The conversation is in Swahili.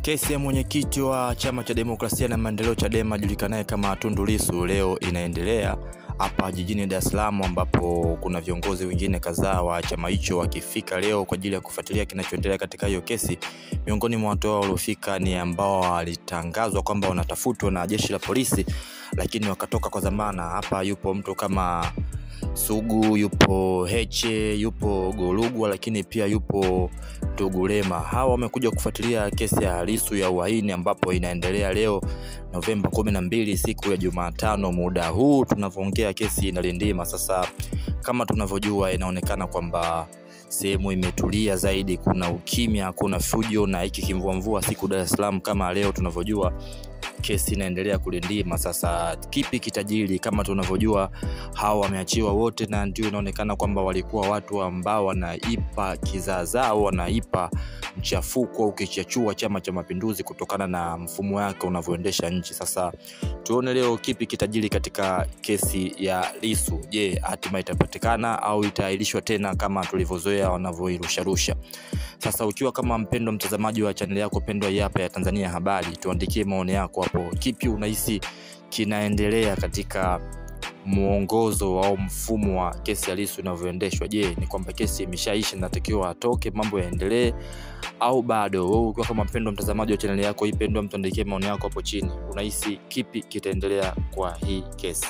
Kesi ya mwenyekiti wa Chama cha Demokrasia na Maendeleo Chadema julikanaye kama Tundu Lissu leo inaendelea hapa jijini Dar es Salaam, ambapo kuna viongozi wengine kadhaa wa chama hicho wakifika leo kwa ajili ya kufuatilia kinachoendelea katika hiyo kesi. Miongoni mwa watu waliofika ni ambao walitangazwa kwamba wanatafutwa na jeshi la polisi lakini wakatoka kwa dhamana. Hapa yupo mtu kama Sugu, yupo Heche, yupo Golugwa, lakini pia yupo Tugulema. Hawa wamekuja kufuatilia kesi ya Lissu ya uhaini ambapo inaendelea leo Novemba 12 siku ya Jumatano. Muda huu tunavyoongea kesi inalindima. Sasa kama tunavyojua inaonekana kwamba sehemu imetulia zaidi, kuna ukimya, kuna fujo na hiki kimvua siku Dar es Salaam kama leo tunavyojua kesi inaendelea kulindima. Sasa kipi kitajiri? Kama tunavyojua hao wameachiwa wote, na ndio inaonekana kwamba walikuwa watu ambao wanaipa kizaazao, wanaipa mchafuko ukichachua Chama cha Mapinduzi kutokana na mfumo wake unavyoendesha nchi. Sasa tuone leo kipi kitajiri katika kesi ya Lissu. Je, hatima itapatikana au itaahirishwa tena kama tulivyozoea wanavyoirusharusha? Sasa ukiwa kama mpendwa mtazamaji wa channel yako pendwa hapa ya Tanzania Habari, tuandikie maoni yako hapo. Kipi unahisi kinaendelea katika muongozo au mfumo wa kesi ya Lissu unavyoendeshwa? Je, ni kwamba kesi imeshaisha na natakiwa atoke mambo yaendelee au bado? Wewe ukiwa kama mpendwa mtazamaji wa channel yako hii pendwa, mtuandikie maoni yako hapo chini. Unahisi kipi kitaendelea kwa hii kesi?